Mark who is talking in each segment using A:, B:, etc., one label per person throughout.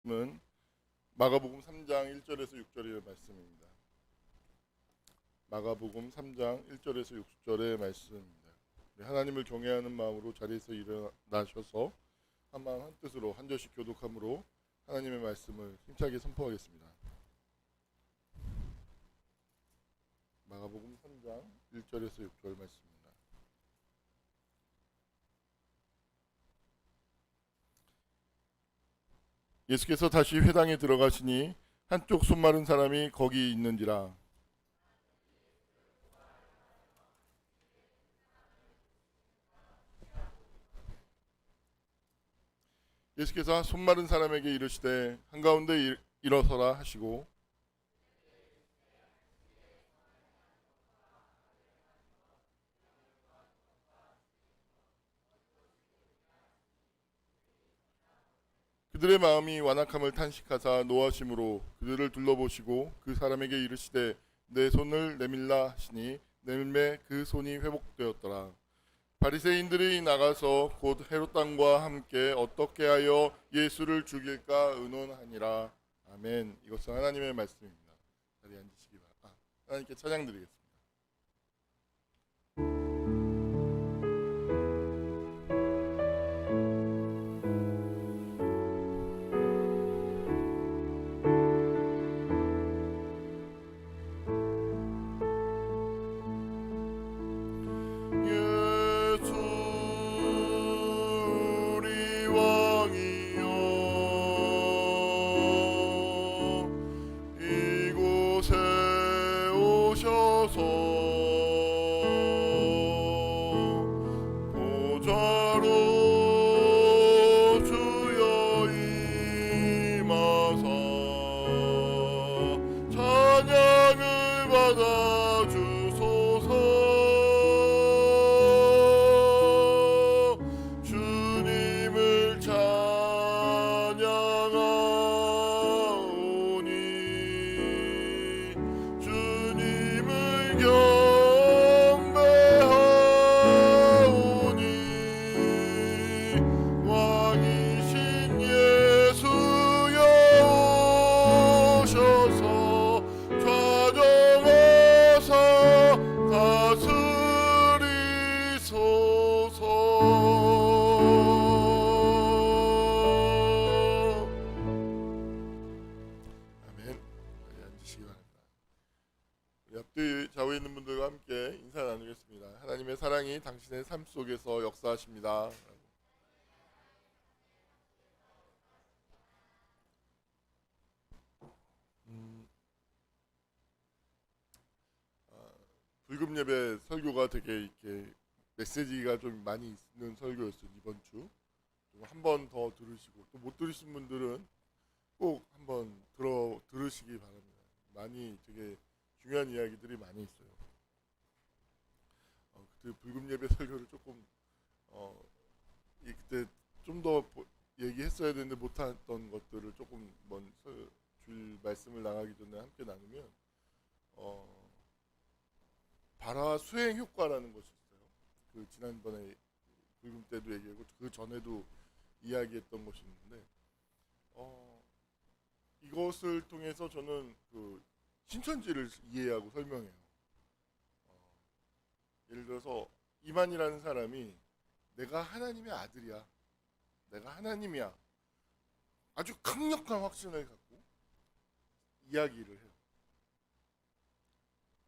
A: 은 마가복음 3장 1절에서 6절의 말씀입니다. 마가복음 3장 1절에서 6절의 말씀입니다. 하나님을 경외하는 마음으로 자리에서 일어나셔서 한 마음 한 뜻으로 한 절씩 교독함으로 하나님의 말씀을 힘차게 선포하겠습니다. 마가복음 3장 1절에서 6절 말씀입니다. 예수께서 다시 회당에 들어가시니 한쪽 손 마른 사람이 거기 있는지라. 예수께서 손 마른 사람에게 이르시되 한가운데 일어서라 하시고 그들의 마음이 완악함을 탄식하사 노하심으로 그들을 둘러보시고 그 사람에게 이르시되 내 손을 내밀라 하시니 내밀매 그 손이 회복되었더라. 바리새인들이 나가서 곧 헤롯 왕과 함께 어떻게 하여 예수를 죽일까 의논하니라. 아멘. 이것은 하나님의 말씀입니다. 자리에 앉으시기 바랍니다. 하나님께 찬양드리겠습니다. 앞뒤 좌우에 있는 분들과 함께 인사 나누겠습니다. 하나님의 사랑이 당신의 삶 속에서 역사하십니다. 불금 예배 설교가 되게 이렇게 메시지가 좀 많이 있는 설교였어요. 이번 주 한 번 더 들으시고 또 못 들으신 분들은 꼭 한번 들으시기 바랍니다. 많이 되게 중요한 이야기들이 많이 있어요. 그때 불금 예배 설교를 조금 그때 좀 더 얘기했어야 되는데 못했던 것들을 조금 줄 말씀을 나가기 전에 함께 나누면 발화 수행 효과라는 것이 있어요. 그 지난번에 불금 때도 얘기하고 그 전에도 이야기했던 것이 있는데 이것을 통해서 저는 그 신천지를 이해하고 설명해요. 예를 들어서 이만이라는 사람이 내가 하나님의 아들이야, 내가 하나님이야, 아주 강력한 확신을 갖고 이야기를 해요.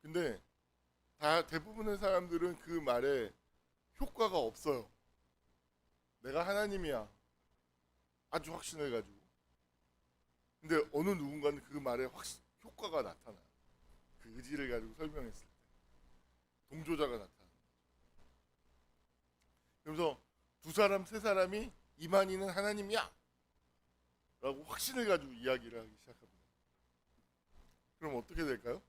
A: 근데 대부분의 사람들은 그 말에 효과가 없어요. 내가 하나님이야, 아주 확신을 가지고. 근데 어느 누군가는 그 말에 효과가 나타나요. 그 의지를 가지고 설명했을 때 동조자가 나타나요. 그래서 두 사람 세 사람이 이만희는 하나님이야 라고 확신을 가지고 이야기를 하기 시작합니다. 그럼 어떻게 될까요?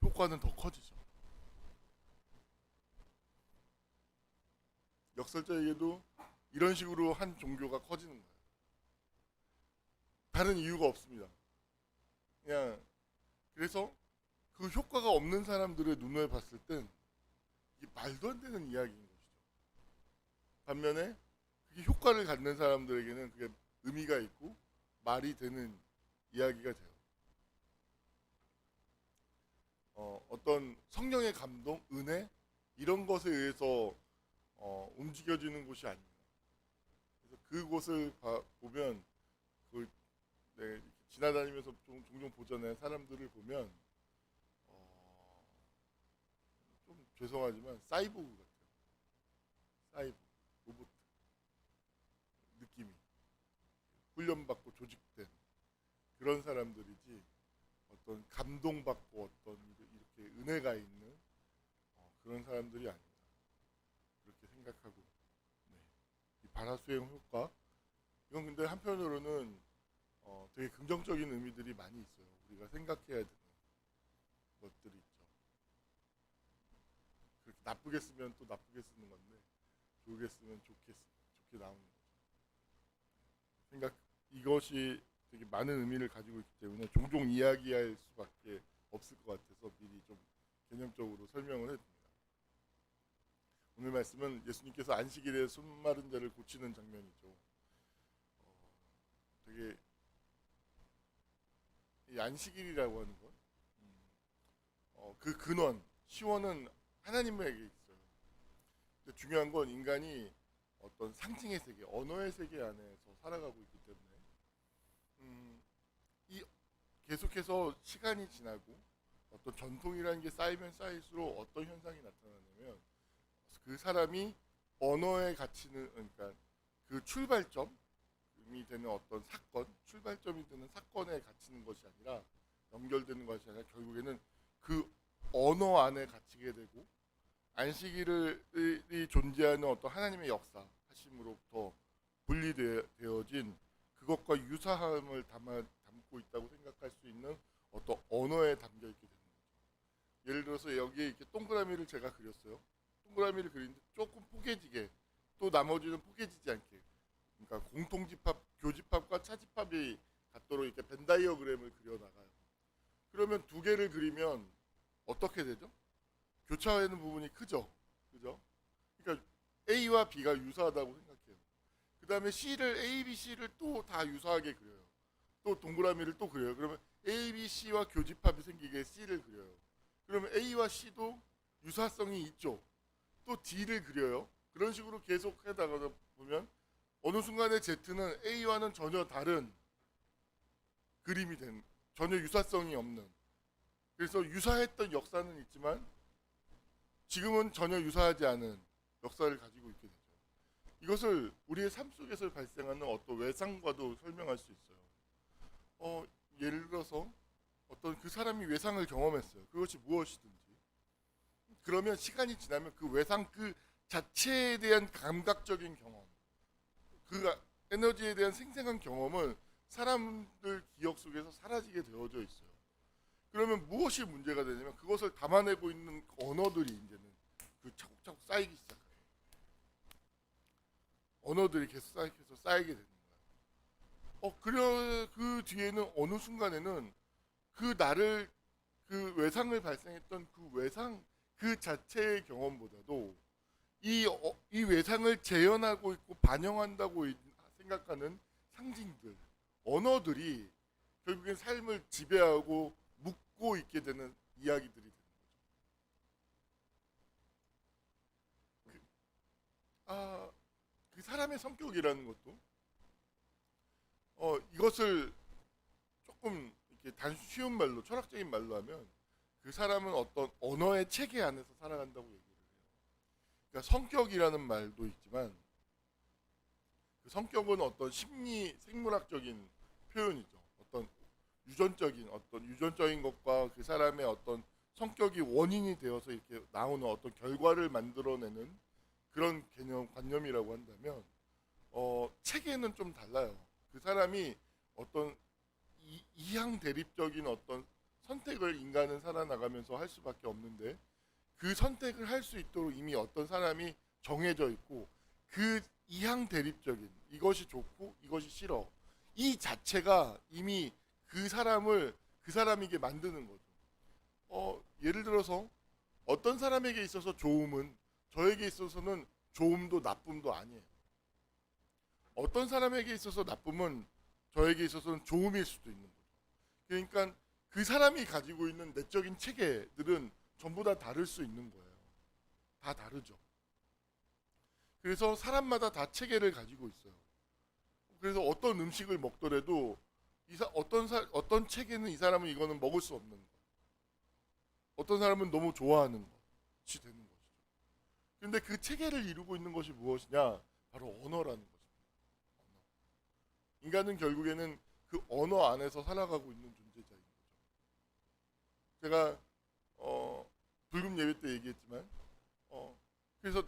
A: 효과는 더 커지죠. 역설적에도 이런 식으로 한 종교가 커지는 거예요. 다른 이유가 없습니다. 그냥 그래서 그 효과가 없는 사람들의 눈에 봤을 땐 이게 말도 안 되는 이야기인 것이죠. 반면에 그게 효과를 갖는 사람들에게는 그게 의미가 있고 말이 되는 이야기가 돼요. 어떤 성령의 감동, 은혜 이런 것에 의해서 움직여지는 곳이 아닙니다. 그래서 그곳을 보면 그, 네, 지나다니면서 종종 보잖아요. 사람들을 보면 좀 죄송하지만 사이보그 같아요. 사이보그, 로봇 느낌이 훈련받고 조직된 그런 사람들이지 어떤 감동받고 어떤 이렇게 은혜가 있는 그런 사람들이 아니다. 그렇게 생각하고 네. 이 반화수행 효과 이건 근데 한편으로는 되게 긍정적인 의미들이 많이 있어요. 우리가 생각해야 되는 것들이 있죠. 그렇게 나쁘게 쓰면 또 나쁘게 쓰는 건데 좋게 쓰면 좋게 나오는 거죠. 생각 이것이 되게 많은 의미를 가지고 있기 때문에 종종 이야기할 수밖에 없을 것 같아서 미리 좀 개념적으로 설명을 해드립니다. 오늘 말씀은 예수님께서 안식일에 손 마른 자를 고치는 장면이죠. 되게 이 안식일이라고 하는 것, 그 근원, 시원은 하나님에게 있어요. 근데 중요한 건 인간이 어떤 상징의 세계, 언어의 세계 안에서 살아가고 있기 때문에 이 계속해서 시간이 지나고 어떤 전통이라는 게 쌓이면 쌓일수록 어떤 현상이 나타나냐면 그 사람이 언어에 갇히는 그러니까 그 출발점이 되는 어떤 사건, 출발점이 되는 사건에 갇히는 것이 아니라 연결되는 것이 아니라 결국에는 그 언어 안에 갇히게 되고 안식일이 존재하는 어떤 하나님의 역사 하심으로부터 분리되어진 그것과 유사함을 담고 있다고 생각할 수 있는 어떤 언어에 담겨 있게 되는 거죠. 예를 들어서 여기에 이렇게 동그라미를 제가 그렸어요. 동그라미를 그리는데 조금 포개지게 또 나머지는 포개지지 않게 그러니까 공통집합, 교집합과 차집합이 같도록 이렇게 벤 다이어그램을 그려나가요. 그러면 두 개를 그리면 어떻게 되죠? 교차하는 부분이 크죠. 그죠? 그러니까 A와 B가 유사하다고 생각해요. 그 다음에 C를 A, B, C를 또 다 유사하게 그려요. 또 동그라미를 또 그려요. 그러면 A, B, C와 교집합이 생기게 C를 그려요. 그러면 A와 C도 유사성이 있죠. 또 D를 그려요. 그런 식으로 계속 해다가 보면 어느 순간에 Z는 A와는 전혀 다른 그림이 된 전혀 유사성이 없는 그래서 유사했던 역사는 있지만 지금은 전혀 유사하지 않은 역사를 가지고 있게 되죠. 이것을 우리의 삶 속에서 발생하는 어떤 외상과도 설명할 수 있어요. 예를 들어서 어떤 그 사람이 외상을 경험했어요. 그것이 무엇이든지. 그러면 시간이 지나면 그 외상 그 자체에 대한 감각적인 경험, 그 에너지에 대한 생생한 경험은 사람들 기억 속에서 사라지게 되어져 있어요. 그러면 무엇이 문제가 되냐면 그것을 담아내고 있는 언어들이 이제는 그 차곡차곡 쌓이기 시작해요. 언어들이 계속 쌓이게 되는 거예요. 그 뒤에는 어느 순간에는 그 나를 그 외상을 발생했던 그 외상 그 자체의 경험보다도 이 외상을 재현하고 있고 반영한다고 생각하는 상징들, 언어들이 결국엔 삶을 지배하고 묶고 있게 되는 이야기들이 되는 거죠. 그 사람의 성격이라는 것도 이것을 조금 이렇게 쉬운 말로 철학적인 말로 하면 그 사람은 어떤 언어의 체계 안에서 살아간다고 얘기를 해요. 그러니까 성격이라는 말도 있지만 그 성격은 어떤 심리 생물학적인 표현이죠. 어떤 유전적인 것과 그 사람의 어떤 성격이 원인이 되어서 이렇게 나오는 어떤 결과를 만들어내는 그런 관념이라고 한다면 체계는 좀 달라요. 그 사람이 어떤 이항 대립적인 어떤 선택을 인간은 살아나가면서 할 수밖에 없는데 그 선택을 할 수 있도록 이미 어떤 사람이 정해져 있고 그 이항 대립적인 이것이 좋고 이것이 싫어 이 자체가 이미 그 사람에게 만드는 거죠. 예를 들어서 어떤 사람에게 있어서 좋음은 저에게 있어서는 좋음도 나쁨도 아니에요. 어떤 사람에게 있어서 나쁨은 저에게 있어서는 좋음일 수도 있는 거죠. 그러니까 그 사람이 가지고 있는 내적인 체계들은 전부 다 다를 수 있는 거예요. 다 다르죠. 그래서 사람마다 다 체계를 가지고 있어요. 그래서 어떤 음식을 먹더라도 어떤 체계는 이 사람은 이거는 먹을 수 없는 거. 어떤 사람은 너무 좋아하는 것이 되는 것이죠. 그런데 그 체계를 이루고 있는 것이 무엇이냐? 바로 언어라는 것입니다. 언어. 인간은 결국에는 그 언어 안에서 살아가고 있는 존재자인 거죠. 제가 불금 예배 때 얘기했지만 그래서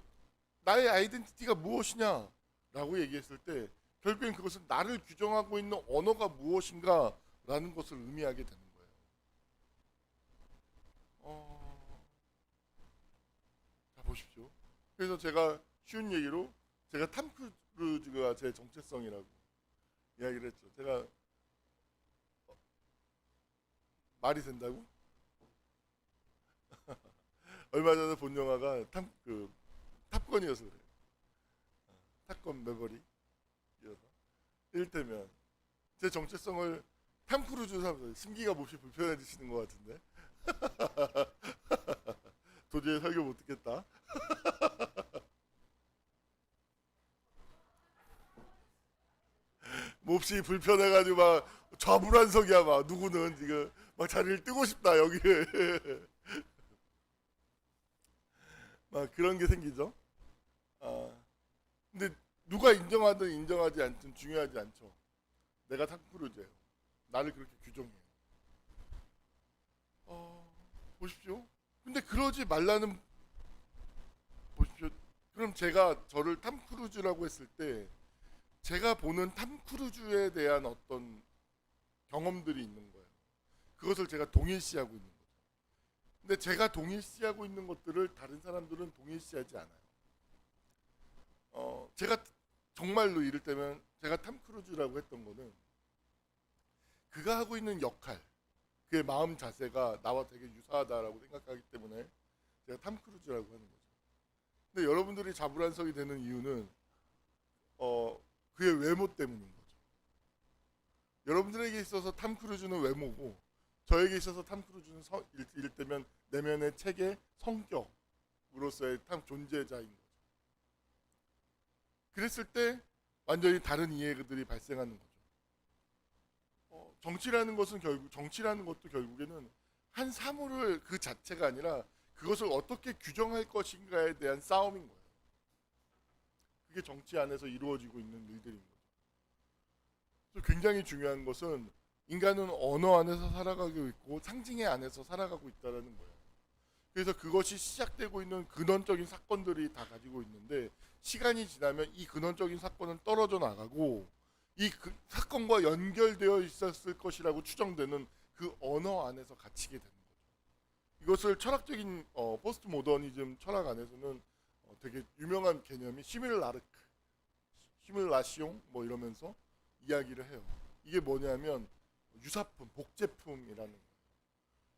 A: 나의 아이덴티티가 무엇이냐라고 얘기했을 때 결국엔 그것은 나를 규정하고 있는 언어가 무엇인가라는 것을 의미하게 되는 거예요. 자 보십시오. 그래서 제가 쉬운 얘기로 제가 탐 크루즈가 제 정체성이라고 이야기를 했죠. 제가 말이 된다고? 얼마 전에 본 영화가 탑건이어서 그래요. 탑건 매버릭. 이를테면 제 정체성을 탐 크루즈 사람들 심기가 몹시 불편해지시는 것 같은데 도저히 설교 못 듣겠다. 몹시 불편해가지고 막 좌불안석이야. 막 누구는 지금 막 자리를 뜨고 싶다 여기를. 막 그런 게 생기죠. 근데 누가 인정하든 인정하지 않든 중요하지 않죠. 내가 탐 크루즈예요. 나를 그렇게 규정해요. 보십시오. 근데 그러지 말라는 보십시오. 그럼 제가 저를 탐 크루즈라고 했을 때 제가 보는 탐 크루즈에 대한 어떤 경험들이 있는 거예요. 그것을 제가 동일시하고 있는 거죠. 근데 제가 동일시하고 있는 것들을 다른 사람들은 동일시하지 않아요. 제가 정말로 이를테면 제가 탐 크루즈라고 했던 거는 그가 하고 있는 역할, 그의 마음 자세가 나와 되게 유사하다라고 생각하기 때문에 제가 탐 크루즈라고 하는 거죠. 근데 여러분들이 자불안석이 되는 이유는 그의 외모 때문인 거죠. 여러분들에게 있어서 탐 크루즈는 외모고 저에게 있어서 탐 크루즈는 이를테면 내면의 체계, 성격으로서의 탐 존재자인 거죠. 그랬을 때 완전히 다른 이해들이 발생하는 거죠. 정치라는 것도 결국에는 한 사물을 그 자체가 아니라 그것을 어떻게 규정할 것인가에 대한 싸움인 거예요. 그게 정치 안에서 이루어지고 있는 일들인 거죠. 그래서 굉장히 중요한 것은 인간은 언어 안에서 살아가고 있고 상징의 안에서 살아가고 있다는 거예요. 그래서 그것이 시작되고 있는 근원적인 사건들이 다 가지고 있는데 시간이 지나면 이 근원적인 사건은 떨어져 나가고 이 사건과 연결되어 있었을 것이라고 추정되는 그 언어 안에서 갇히게 되는 거죠. 이것을 철학적인 포스트 모더니즘 철학 안에서는 되게 유명한 개념이 시뮬라시옹 뭐 이러면서 이야기를 해요. 이게 뭐냐면 유사품, 복제품이라는 거예요.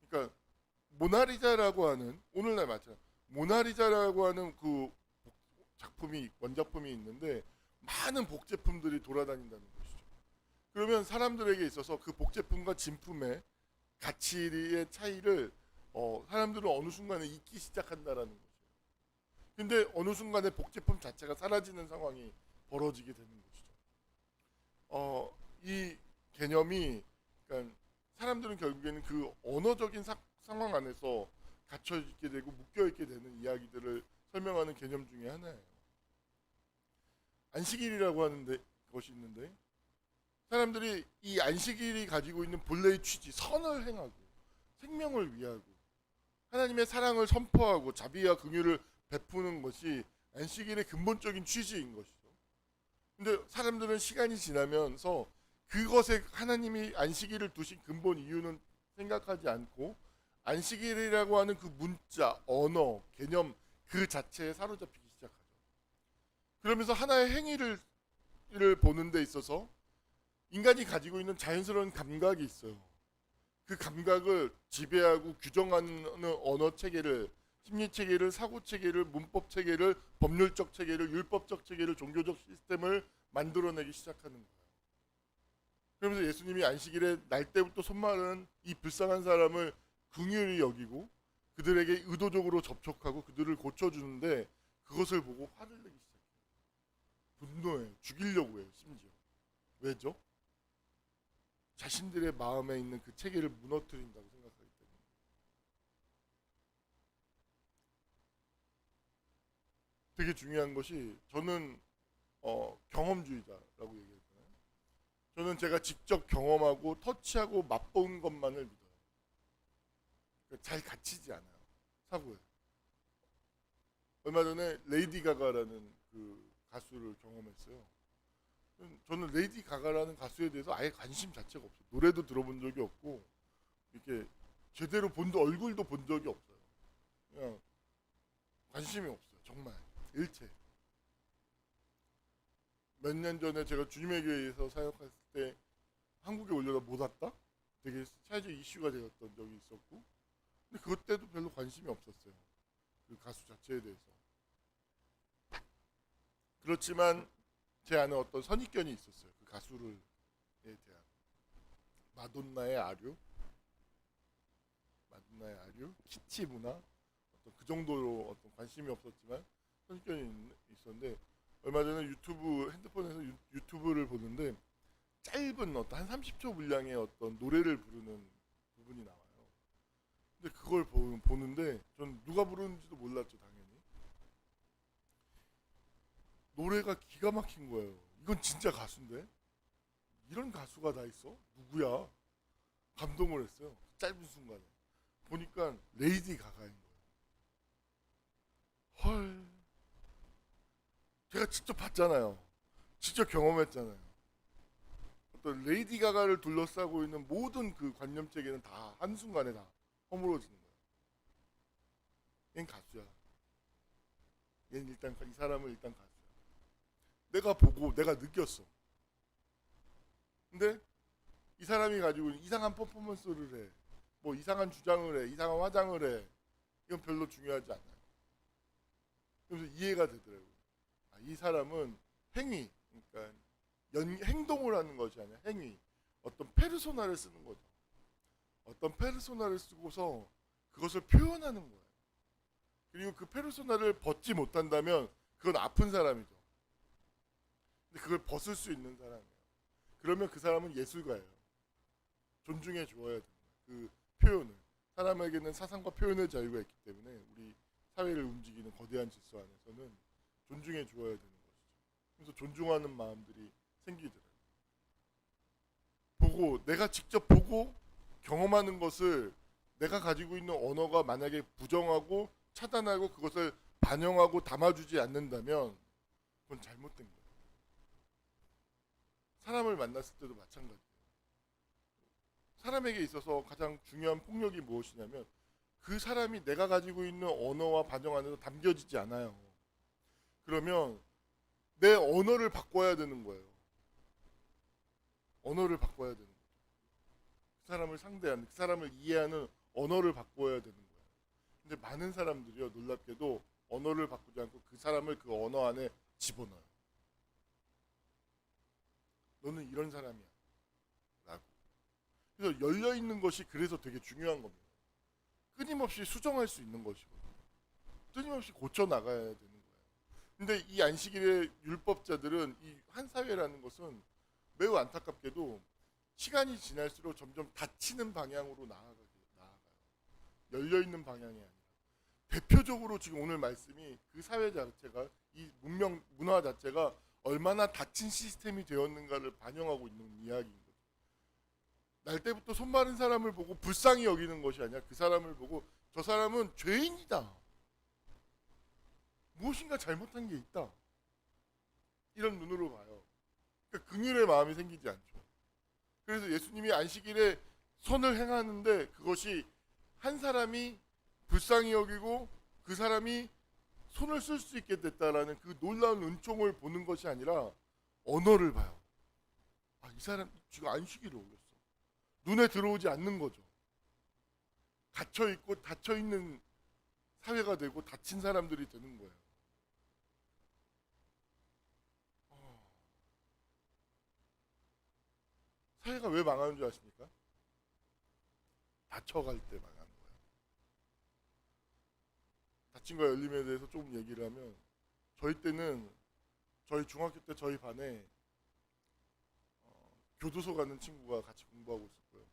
A: 그러니까 모나리자라고 하는 오늘날 마찬가지 모나리자라고 하는 그 원작품이 있는데 많은 복제품들이 돌아다닌다는 것이죠. 그러면 사람들에게 있어서 그 복제품과 진품의 가치의 차이를 사람들은 어느 순간에 잊기 시작한다라는 거죠. 근데 어느 순간에 복제품 자체가 사라지는 상황이 벌어지게 되는 것이죠. 이 개념이 그러니까 사람들은 결국에는 그 언어적인 상황 안에서 갇혀 있게 되고 묶여 있게 되는 이야기들을 설명하는 개념 중에 하나예요. 안식일이라고 하는 것이 있는데 사람들이 이 안식일이 가지고 있는 본래의 취지, 선을 행하고 생명을 위하고 하나님의 사랑을 선포하고 자비와 긍휼을 베푸는 것이 안식일의 근본적인 취지인 것이죠. 근데 사람들은 시간이 지나면서 그것에 하나님이 안식일을 두신 근본 이유는 생각하지 않고 안식일이라고 하는 그 문자, 언어, 개념 그 자체에 사로잡히기 시작하죠. 그러면서 하나의 행위를 보는 데 있어서 인간이 가지고 있는 자연스러운 감각이 있어요. 그 감각을 지배하고 규정하는 언어 체계를, 심리 체계를, 사고 체계를, 문법 체계를, 법률적 체계를, 율법적 체계를, 종교적 시스템을 만들어내기 시작하는 거예요. 그러면서 예수님이 안식일에 날 때부터 손 마른 이 불쌍한 사람을 긍휼히 여기고 그들에게 의도적으로 접촉하고 그들을 고쳐주는데 그것을 보고 화를 내기 시작해요. 분노해요. 죽이려고 해요. 심지어. 왜죠? 자신들의 마음에 있는 그 체계를 무너뜨린다고 생각하기 때문에. 되게 중요한 것이 저는 경험주의자라고 얘기했잖아요. 저는 제가 직접 경험하고 터치하고 맛본 것만을 믿어요. 그러니까 잘 갇히지 않아요. 사고에. 얼마 전에 레이디 가가라는 그 가수를 경험했어요. 저는 레이디 가가라는 가수에 대해서 아예 관심 자체가 없어요. 노래도 들어본 적이 없고 이렇게 제대로 얼굴도 본 적이 없어요. 그냥 관심이 없어요. 정말 일체. 몇 년 전에 제가 주님의 교회에서 사역했을 때 한국에 올려다 못 왔다? 되게 사회적 이슈가 되었던 적이 있었고 근데 그때도 별로 관심이 없었어요. 그 가수 자체에 대해서. 그렇지만 제 안에 어떤 선입견이 있었어요. 그 가수에 대한. 마돈나의 아류, 키치 문화, 어떤 그 정도로 어떤 관심이 없었지만 선입견이 있었는데 얼마 전에 핸드폰에서 유튜브를 보는데 짧은 어떤 한 30초 분량의 어떤 노래를 부르는 부분이 나와요. 근데 그걸 보는데 전 누가 부르는지도 몰랐죠, 당연히. 노래가 기가 막힌 거예요. 이건 진짜 가수인데? 이런 가수가 다 있어? 누구야? 감동을 했어요. 짧은 순간에. 보니까 레이디 가가인 거예요. 헐. 제가 직접 봤잖아요. 직접 경험했잖아요. 어떤 레이디 가가를 둘러싸고 있는 모든 그 관념체계는 다 한순간에 다 허물어지는 거예요. 얜 가수야. 이 사람은 일단 가수야. 내가 보고 내가 느꼈어. 근데 이 사람이 가지고 이상한 퍼포먼스를 해. 뭐 이상한 주장을 해. 이상한 화장을 해. 이건 별로 중요하지 않아요. 그래서 이해가 되더라고요. 아, 이 사람은 행위, 그러니까 행동을 하는 것이 아니라 행위. 어떤 페르소나를 쓰는 거죠. 어떤 페르소나를 쓰고서 그것을 표현하는 거예요. 그리고 그 페르소나를 벗지 못한다면 그건 아픈 사람이죠. 근데 그걸 벗을 수 있는 사람이에요. 그러면 그 사람은 예술가예요. 존중해 주어야 됩니다. 그 표현을. 사람에게는 사상과 표현의 자유가 있기 때문에 우리 사회를 움직이는 거대한 질서 안에서는 존중해 주어야 되는 것이죠. 그래서 존중하는 마음들이 생기더라고요. 내가 직접 보고 경험하는 것을 내가 가지고 있는 언어가 만약에 부정하고 차단하고 그것을 반영하고 담아주지 않는다면 그건 잘못된 거예요. 사람을 만났을 때도 마찬가지예요. 사람에게 있어서 가장 중요한 폭력이 무엇이냐면 그 사람이 내가 가지고 있는 언어와 반영 안에서 담겨지지 않아요. 그러면 내 언어를 바꿔야 되는 거예요. 언어를 바꿔야 되는 거예요. 그 사람을 상대하는, 그 사람을 이해하는 언어를 바꿔야 되는 거예요. 근데 많은 사람들이요, 놀랍게도 언어를 바꾸지 않고 그 사람을 그 언어 안에 집어넣어요. 너는 이런 사람이야. 라고. 그래서 열려있는 것이 그래서 되게 중요한 겁니다. 끊임없이 수정할 수 있는 것이거든요. 끊임없이 고쳐나가야 되는 거예요. 근데 이 안식일의 율법자들은 이 한 사회라는 것은 매우 안타깝게도 시간이 지날수록 점점 닫히는 방향으로 나아가요. 열려있는 방향이 아니라. 대표적으로 지금 오늘 말씀이 그 사회 자체가 이 문화 자체가 얼마나 닫힌 시스템이 되었는가를 반영하고 있는 이야기인 거죠. 날 때부터 손 마른 사람을 보고 불쌍히 여기는 것이 아니라 그 사람을 보고 저 사람은 죄인이다. 무엇인가 잘못한 게 있다. 이런 눈으로 봐요. 그러니까 긍휼의 마음이 생기지 않죠. 그래서 예수님이 안식일에 선을 행하는데 그것이 한 사람이 불쌍히 여기고 그 사람이 손을 쓸 수 있게 됐다라는 그 놀라운 은총을 보는 것이 아니라 언어를 봐요. 아, 이 사람 지금 안식일을 올렸어. 눈에 들어오지 않는 거죠. 갇혀있고 닫혀있는 사회가 되고 닫힌 사람들이 되는 거예요. 사회가 왜 망하는 줄 아십니까? 다쳐갈 때 망하는 거예요. 닫힘과 열림에 대해서 조금 얘기를 하면, 저희 때는 저희 중학교 때 저희 반에 교도소 가는 친구가 같이 공부하고 있었고요.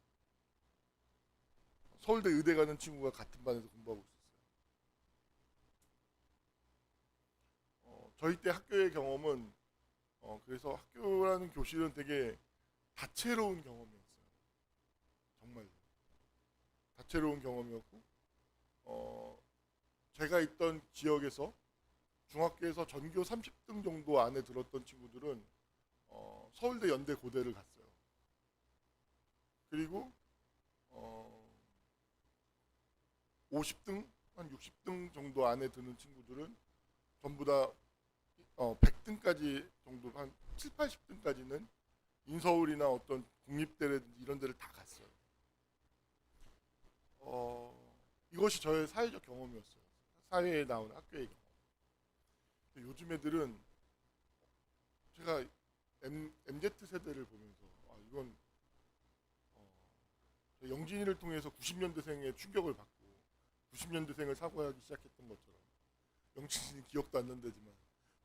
A: 서울대 의대 가는 친구가 같은 반에서 공부하고 있었어요. 저희 때 학교의 경험은 그래서 학교라는 교실은 되게 다채로운 경험이었어요. 정말 다채로운 경험이었고 제가 있던 지역에서 중학교에서 전교 30등 정도 안에 들었던 친구들은 서울대, 연대, 고대를 갔어요. 그리고 50등, 한 60등 정도 안에 드는 친구들은 전부 다 100등까지 정도, 한 7, 80등까지는 인서울이나 어떤 국립대 이런 데를 다 갔어요. 이것이 저의 사회적 경험이었어요. 사회에 나온 학교의 경험. 요즘 애들은 제가 MZ 세대를 보면서 이건 영진이를 통해서 90년대생의 충격을 받고 90년대생을 사고하기 시작했던 것처럼, 영진이는 기억도 안 난다지만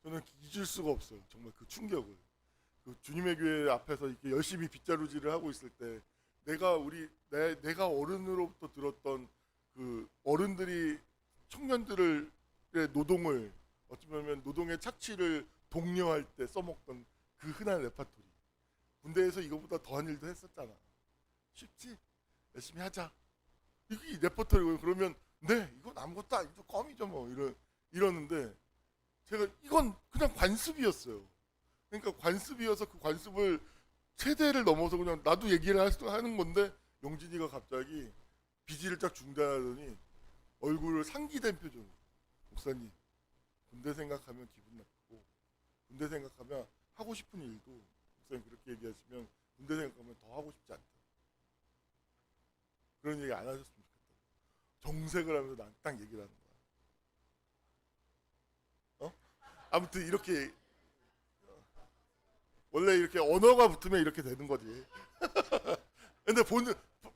A: 저는 잊을 수가 없어요. 정말 그 충격을. 그 주님의 교회 앞에서 이렇게 열심히 빗자루질을 하고 있을 때 내가 어른으로부터 들었던 그 어른들이 청년들의 노동을, 어쩌면 노동의 착취를 독려할 때 써먹던 그 흔한 레파토리. 군대에서 이거보다 더한 일도 했었잖아. 쉽지? 열심히 하자. 이게 레퍼토리고요. 그러면 네, 이건 아무것도 아니죠. 껌이죠 뭐. 이러는데 제가 이건 그냥 관습이었어요. 그러니까 관습이어서 그 관습을 세대를 넘어서 그냥 나도 얘기를 하는 건데, 영진이가 갑자기 비지를 쫙 중단하더니 얼굴을 상기된 표정. 목사님, 군대 생각하면 기분 나쁘고 군대 생각하면 하고 싶은 일도, 목사님 그렇게 얘기하시면 군대 생각하면 더 하고 싶지 않다. 그런 얘기 안 하셨으면 좋겠다. 정색을 하면서 난 딱 얘기를 하는 거야. 아무튼 이렇게 원래 이렇게 언어가 붙으면 이렇게 되는 거지. 근데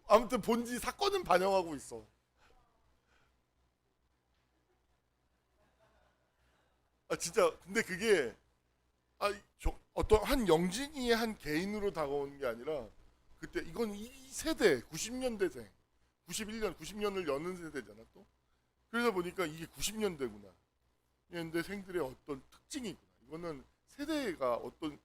A: 아무튼 본지 사건은 반영하고 있어. 진짜 근데 그게 어떤 한 영진이의 한 개인으로 다가오는 게 아니라, 그때 이건 이 세대 90년대생, 91년 90년을 여는 세대잖아 또. 그러다 보니까 이게 90년대구나. 년대생들의 어떤 특징이구나. 이거는 세대가 어떤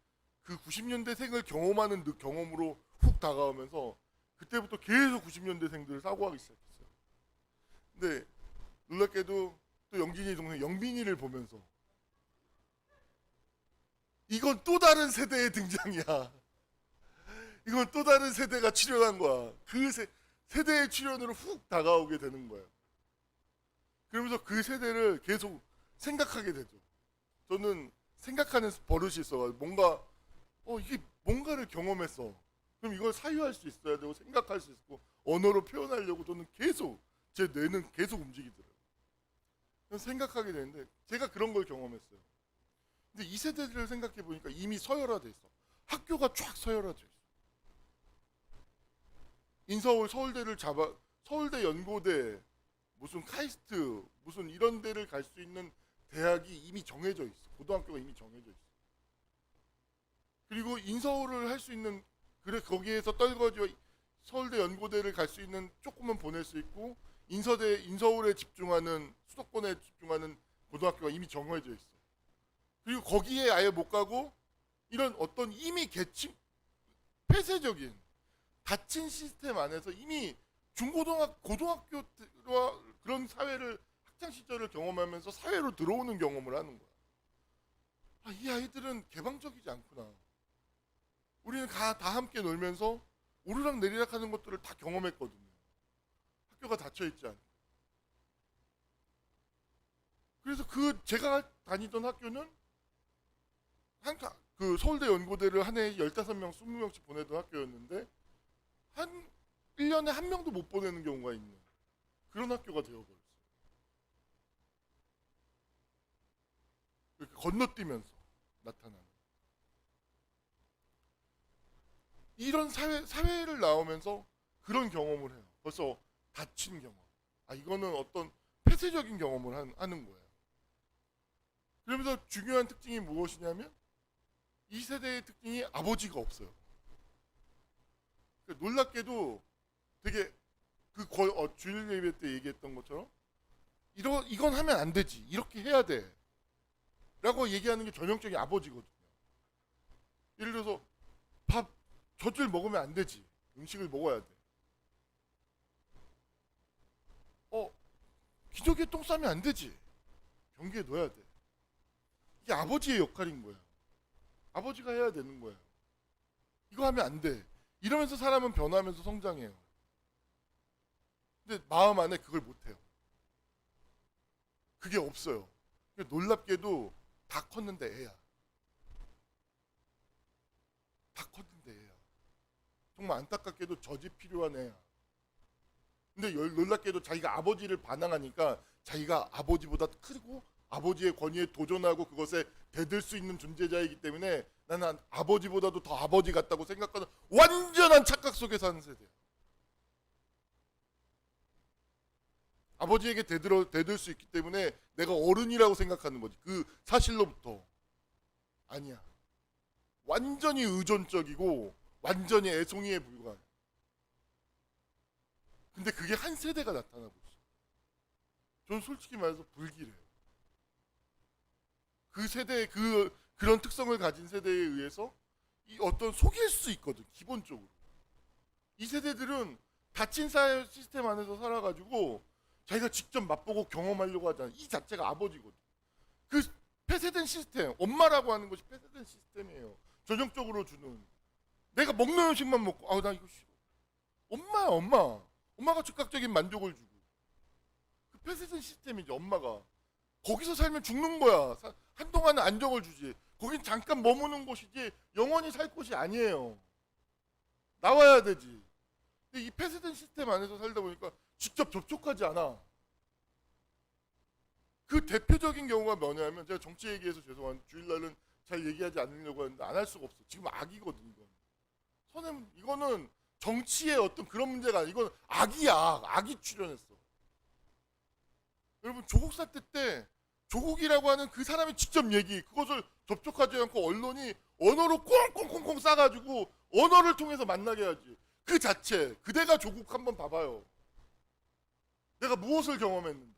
A: 그 90년대생을 경험하는 경험으로 훅 다가오면서 그때부터 계속 90년대생들을 사고하기 시작했어요. 근데 놀랍게도 또 영진이 동생 영빈이를 보면서 이건 또 다른 세대의 등장이야. 이건 또 다른 세대가 출연한 거야. 그 세대의 출연으로 훅 다가오게 되는 거예요. 그러면서 그 세대를 계속 생각하게 되죠. 저는 생각하는 버릇이 있어가지고 이게 뭔가를 경험했어. 그럼 이걸 사유할 수 있어야 되고 생각할 수 있고 언어로 표현하려고 저는 계속 제 뇌는 계속 움직이더라고요. 그래서 생각하게 되는데 제가 그런 걸 경험했어요. 근데 이 세대들을 생각해 보니까 이미 서열화돼 있어. 학교가 쫙 서열화돼 있어. 인서울 서울대를 서울대 연고대 무슨 카이스트 무슨 이런 데를 갈 수 있는 대학이 이미 정해져 있어. 고등학교가 이미 정해져 있어. 그리고 인서울을 할 수 있는, 그래 거기에서 떨궈져 서울대 연고대를 갈 수 있는 조금은 보낼 수 있고, 인서울에 집중하는, 수도권에 집중하는 고등학교가 이미 정해져 있어. 그리고 거기에 아예 못 가고 이런 어떤 이미 폐쇄적인 닫힌 시스템 안에서 이미 고등학교와 그런 사회를, 학창 시절을 경험하면서 사회로 들어오는 경험을 하는 거야. 이 아이들은 개방적이지 않구나. 우리는 다 함께 놀면서 오르락 내리락 하는 것들을 다 경험했거든요. 학교가 닫혀 있지 않고. 그래서 제가 다니던 학교는 그 서울대 연고대를 한 해에 15명, 20명씩 보내던 학교였는데 한 1년에 한 명도 못 보내는 경우가 있는 그런 학교가 되어버렸어요. 이렇게 건너뛰면서 나타나는. 이런 사회를 나오면서 그런 경험을 해요. 벌써 다친 경험. 이거는 어떤 폐쇄적인 경험을 하는 거예요. 그러면서 중요한 특징이 무엇이냐면 이 세대의 특징이 아버지가 없어요. 그러니까 놀랍게도 되게 주일 예배 때 얘기했던 것처럼 이건 하면 안 되지. 이렇게 해야 돼. 라고 얘기하는 게 전형적인 아버지거든요. 예를 들어서 밥 젖을 먹으면 안 되지. 음식을 먹어야 돼. 기저귀에 똥 싸면 안 되지. 변기에 넣어야 돼. 이게 아버지의 역할인 거예요. 아버지가 해야 되는 거예요. 이거 하면 안 돼. 이러면서 사람은 변하면서 성장해요. 근데 마음 안에 그걸 못 해요. 그게 없어요. 놀랍게도 다 컸는데 애야. 다 컸는데 애야. 정말 안타깝게도 젖이 필요한 애야. 근데 놀랍게도 자기가 아버지를 반항하니까 자기가 아버지보다 크고 아버지의 권위에 도전하고 그것에 대들 수 있는 존재자이기 때문에 나는 아버지보다도 더 아버지 같다고 생각하는 완전한 착각 속에 사는 세대야. 아버지에게 대들 수 있기 때문에 내가 어른이라고 생각하는 거지. 그 사실로부터. 아니야. 완전히 의존적이고 완전히 애송이에 불과해. 근데 그게 한 세대가 나타나고 있어. 저는 솔직히 말해서 불길해요. 그 세대의 그런 특성을 가진 세대에 의해서 이 어떤 속일 수 있거든. 기본적으로. 이 세대들은 닫힌 사회 시스템 안에서 살아가지고 자기가 직접 맛보고 경험하려고 하잖아. 이 자체가 아버지거든. 그 폐쇄된 시스템, 엄마라고 하는 것이 폐쇄된 시스템이에요. 전형적으로 주는. 내가 먹는 음식만 먹고, 나 이거 싫어. 엄마야, 엄마. 엄마가 즉각적인 만족을 주고. 그 폐쇄된 시스템이지, 엄마가. 거기서 살면 죽는 거야. 한동안은 안정을 주지. 거긴 잠깐 머무는 곳이지, 영원히 살 곳이 아니에요. 나와야 되지. 근데 이 폐쇄된 시스템 안에서 살다 보니까 직접 접촉하지 않아. 그 대표적인 경우가 뭐냐면, 제가 정치 얘기해서 죄송한 주일날은 잘 얘기하지 않으려고 하는데 안 할 수가 없어. 지금 악이거든, 이건. 선생님, 이거는 정치의 어떤 그런 문제가 아니라 이건 악이야. 악이 출현했어. 여러분, 조국 사태 때 조국이라고 하는 그 사람이 직접 그것을 접촉하지 않고 언론이 언어로 꽁꽁꽁꽁 싸가지고 언어를 통해서 만나게 하지. 그 자체, 그대가 조국 한번 봐봐요. 내가 무엇을 경험했는지.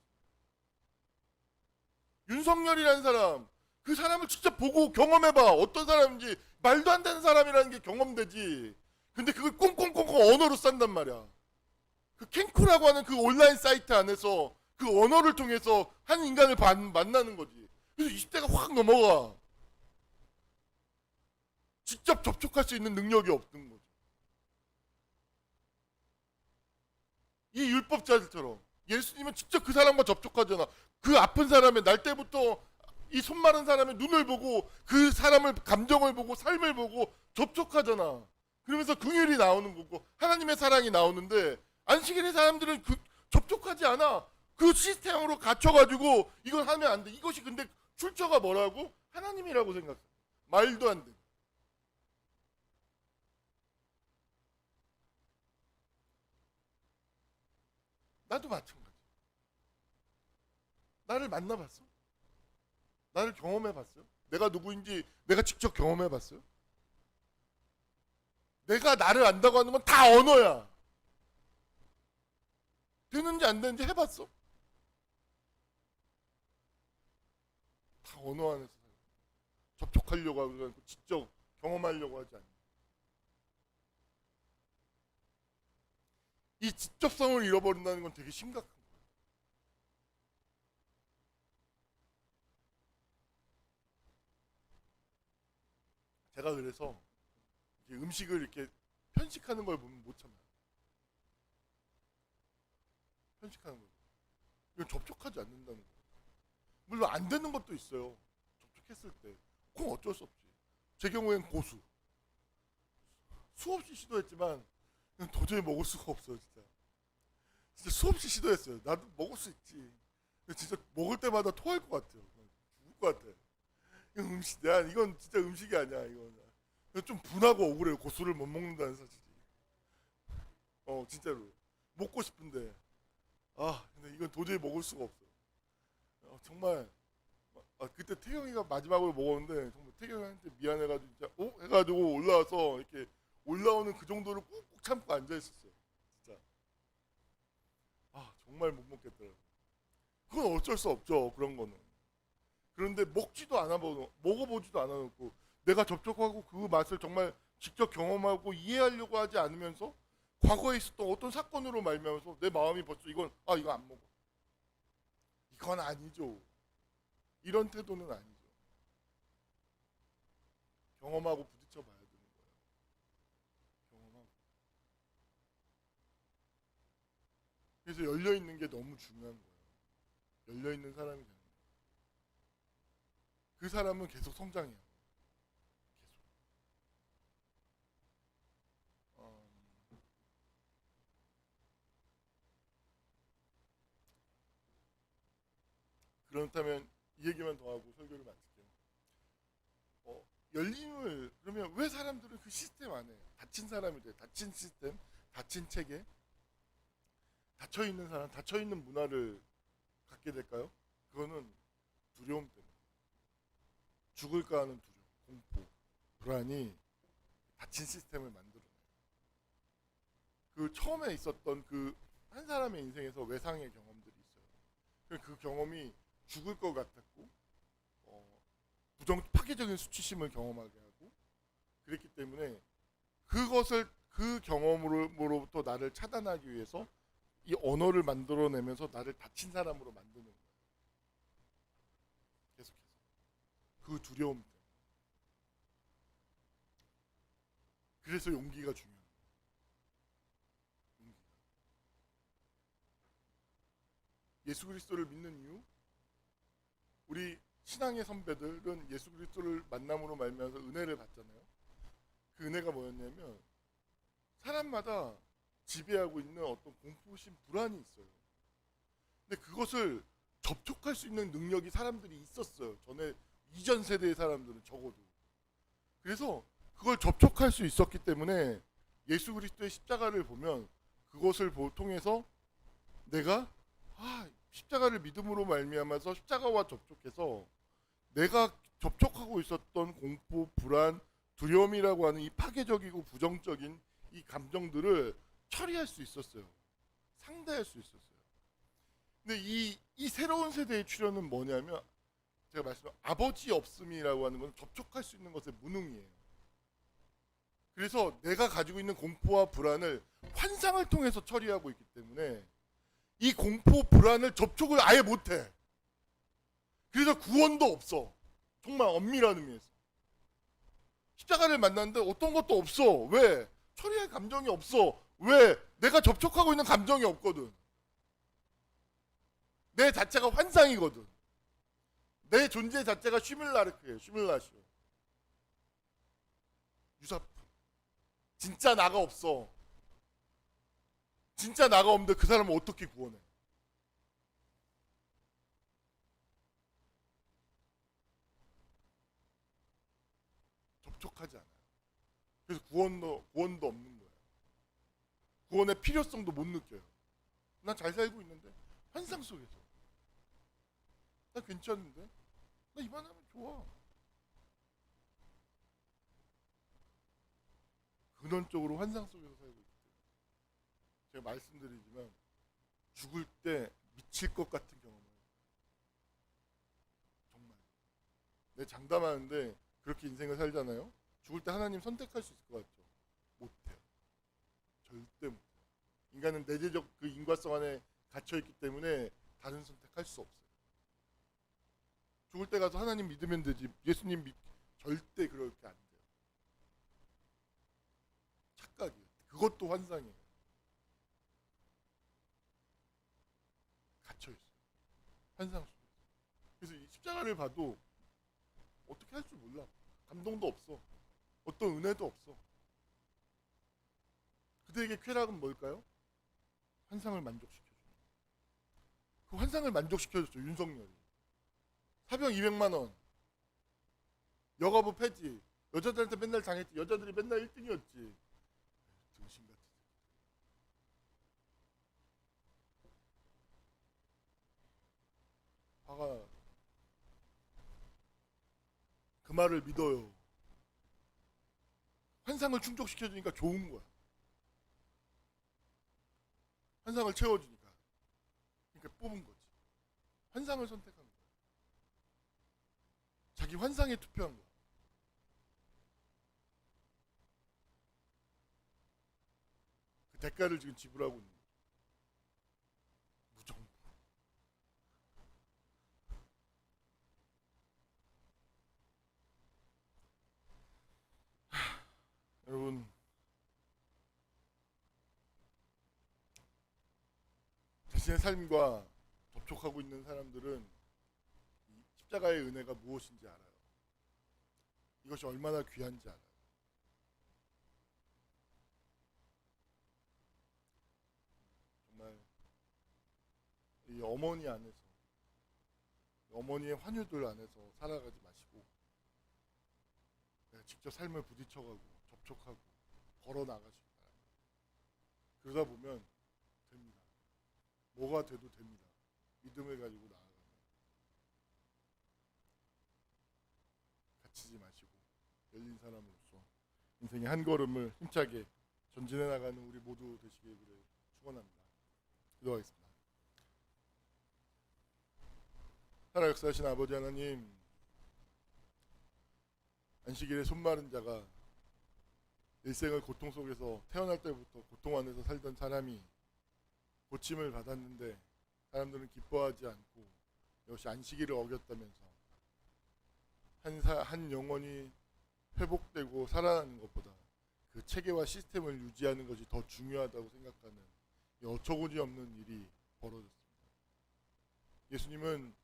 A: 윤석열이라는 사람, 그 사람을 직접 보고 경험해봐. 어떤 사람인지. 말도 안 되는 사람이라는 게 경험되지. 근데 그걸 꽁꽁꽁꽁 언어로 싼단 말이야. 그 캔쿠라고 하는 그 온라인 사이트 안에서 그 언어를 통해서 한 인간을 만나는 거지. 그래서 20대가 확 넘어가. 직접 접촉할 수 있는 능력이 없는 거죠. 이 율법자들처럼 예수님은 직접 그 사람과 접촉하잖아. 그 아픈 사람의 날 때부터 이 손 마른 사람의 눈을 보고 그 사람을 감정을 보고 삶을 보고 접촉하잖아. 그러면서 긍휼이 나오는 거고 하나님의 사랑이 나오는데 안식일의 사람들은 접촉하지 않아. 그 시스템으로 갇혀가지고 이건 하면 안 돼. 이것이 근데 출처가 뭐라고? 하나님이라고 생각해. 말도 안 돼. 나도 마찬가지. 나를 만나봤어? 나를 경험해봤어요? 내가 누구인지 내가 직접 경험해봤어요? 내가 나를 안다고 하는 건 다 언어야. 되는지 안 되는지 해봤어? 다 언어 안에서 접촉하려고 하지 않고 직접 경험하려고 하지 않는. 이 직접성을 잃어버린다는 건 되게 심각한 거예요. 제가 그래서 음식을 이렇게 편식하는 걸 보면 못 참아요. 편식하는 걸. 이건 접촉하지 않는다는 거예요. 물론 안 되는 것도 있어요. 접촉했을 때. 그건 어쩔 수 없지. 제 경우엔 고수. 수없이 시도했지만 도저히 먹을 수가 없어요, 진짜. 진짜 수없이 시도했어요. 나도 먹을 수 있지. 근데 진짜 먹을 때마다 토할 것 같아요. 죽을 것 같아. 이건 진짜 음식이 아니야, 이건. 좀 분하고 억울해요. 고수를 못 먹는다는 사실이. 진짜로 먹고 싶은데 근데 이건 도저히 먹을 수가 없어요. 정말 그때 태경이가 마지막으로 먹었는데 정말 태경이한테 미안해가지고 진짜 해가지고 올라와서 이렇게 올라오는 그 정도를 꾹꾹 참고 앉아 있었어요. 진짜 정말 못 먹겠더라고요. 그건 어쩔 수 없죠. 그런 거는. 그런데 먹지도 않아 보고 먹어보지도 않아 놓고 내가 접촉하고 그 맛을 정말 직접 경험하고 이해하려고 하지 않으면서 과거에 있었던 어떤 사건으로 말미암아서 내 마음이 벌써 이건 안 먹어. 이건 아니죠. 이런 태도는 아니죠. 경험하고 부딪혀 봐야 되는 거예요. 경험하고. 그래서 열려 있는 게 너무 중요한 거예요. 열려 있는 사람이 되는 거예요. 그 사람은 계속 성장해요. 계속. 그렇다면 이 얘기만 더 하고 설교를 마칠게요. 열림을 그러면 왜 사람들은 그 시스템 안에 닫힌 사람이 돼? 닫힌 시스템, 닫힌 체계, 닫혀 있는 사람, 닫혀 있는 문화를 갖게 될까요? 그거는 두려움 때문에. 죽을까 하는 두려움, 공포, 불안이 닫힌 시스템을 만들어내요. 그 처음에 있었던 그 한 사람의 인생에서 외상의 경험들이 있어요. 그 경험이 죽을 것 같았고 파괴적인 수치심을 경험하게 하고 그랬기 때문에 그 경험으로부터 나를 차단하기 위해서 이 언어를 만들어내면서 나를 닫힌 사람으로 만드는 거예요. 계속해서 그 두려움 때문에. 그래서 용기가 중요해요. 용기가. 예수 그리스도를 믿는 이유, 우리 신앙의 선배들은 예수 그리스도를 만남으로 말미암아서 은혜를 받잖아요. 그 은혜가 뭐였냐면 사람마다 지배하고 있는 어떤 공포심, 불안이 있어요. 근데 그것을 접촉할 수 있는 능력이 사람들이 있었어요. 이전 세대의 사람들은 적어도. 그래서 그걸 접촉할 수 있었기 때문에 예수 그리스도의 십자가를 보면 그것을 통해서 내가 십자가를 믿음으로 말미암아서 십자가와 접촉해서 내가 접촉하고 있었던 공포, 불안, 두려움이라고 하는 이 파괴적이고 부정적인 이 감정들을 처리할 수 있었어요. 상대할 수 있었어요. 근데 이 새로운 세대의 출현은 뭐냐면 제가 말씀드린 아버지 없음이라고 하는 건 접촉할 수 있는 것의 무능이에요. 그래서 내가 가지고 있는 공포와 불안을 환상을 통해서 처리하고 있기 때문에 이 공포, 불안을 접촉을 아예 못해. 그래서 구원도 없어. 정말 엄밀한 의미에서. 십자가를 만났는데 어떤 것도 없어. 왜? 처리할 감정이 없어. 왜? 내가 접촉하고 있는 감정이 없거든. 내 자체가 환상이거든. 내 존재 자체가 슈밀라르크예요. 슈밀라시오. 유사품. 진짜 나가 없어. 진짜 나가 없는데 그 사람을 어떻게 구원해? 접촉하지 않아요. 그래서 구원도 없는 거예요. 구원의 필요성도 못 느껴요. 난 잘 살고 있는데 환상 속에서 나 괜찮은데 나 이만하면 좋아. 근원적으로 환상 속에서 살고 있기 때문에 제가 말씀드리지만 죽을 때 미칠 것 같은 경험을 정말 내 장담하는데 그렇게 인생을 살잖아요. 죽을 때 하나님 선택할 수 있을 것 같죠? 못해요. 절대 못해요. 인간은 내재적 그 인과성 안에 갇혀있기 때문에 다른 선택할 수 없어요. 죽을 때 가서 하나님 믿으면 되지 절대 그렇게 안 돼요. 착각이에요. 그것도 환상이에요. 갇혀있어요. 환상 속에. 그래서 이 십자가를 봐도 어떻게 할 줄 몰라. 감동도 없어. 어떤 은혜도 없어. 그들에게 쾌락은 뭘까요? 환상을 만족시켜줘. 그 환상을 만족시켜줬죠. 윤석열이. 사병 200만 원. 여가부 폐지. 여자들한테 맨날 당했지. 여자들이 맨날 1등이었지. 등신 같은. 화가 그 말을 믿어요. 환상을 충족시켜주니까 좋은 거야. 환상을 채워주니까. 그러니까 뽑은 거지. 환상을 선택한 거야. 자기 환상에 투표한 거야. 그 대가를 지금 지불하고 있는 거야. 무정. 여러분, 자신의 삶과 접촉하고 있는 사람들은 이 십자가의 은혜가 무엇인지 알아요. 이것이 얼마나 귀한지 알아요. 정말 이 어머니 안에서, 어머니의 환유들 안에서 살아가지 마시고 내가 직접 삶을 부딪혀가고 접촉하고 걸어 나가시기 바랍니다. 그러다 보면 됩니다. 뭐가 돼도 됩니다. 믿음을 가지고 나아가면 갇히지 마시고 열린 사람으로서 인생의 한 걸음을 힘차게 전진해 나가는 우리 모두 되시기를 축원합니다. 기도하겠습니다. 살아 역사하신 아버지 하나님, 안식일에 손마른 자가 일생을 고통 속에서 태어날 때부터 고통 안에서 살던 사람이 고침을 받았는데 사람들은 기뻐하지 않고 이것이 안식일을 어겼다면서 한 영혼이 회복되고 살아나는 것보다 그 체계와 시스템을 유지하는 것이 더 중요하다고 생각하는 이 어처구니 없는 일이 벌어졌습니다. 예수님은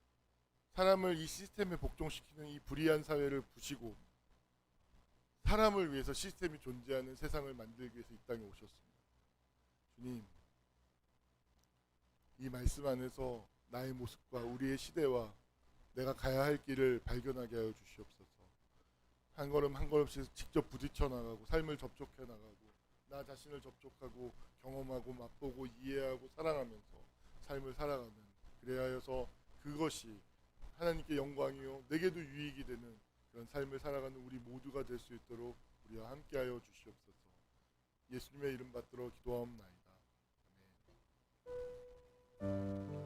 A: 사람을 이 시스템에 복종시키는 이 불의한 사회를 부시고 사람을 위해서 시스템이 존재하는 세상을 만들기 위해서 이 땅에 오셨습니다. 주님, 이 말씀 안에서 나의 모습과 우리의 시대와 내가 가야 할 길을 발견하게 하여 주시옵소서. 한 걸음 한 걸음씩 직접 부딪혀 나가고 삶을 접촉해 나가고 나 자신을 접촉하고 경험하고 맛보고 이해하고 사랑하면서 삶을 살아가는, 그래야 해서 그것이 하나님께 영광이요 내게도 유익이 되는 그런 삶을 살아가는 우리 모두가 될 수 있도록 우리와 함께하여 주시옵소서. 예수님의 이름 받들어 기도하옵나이다. 아멘.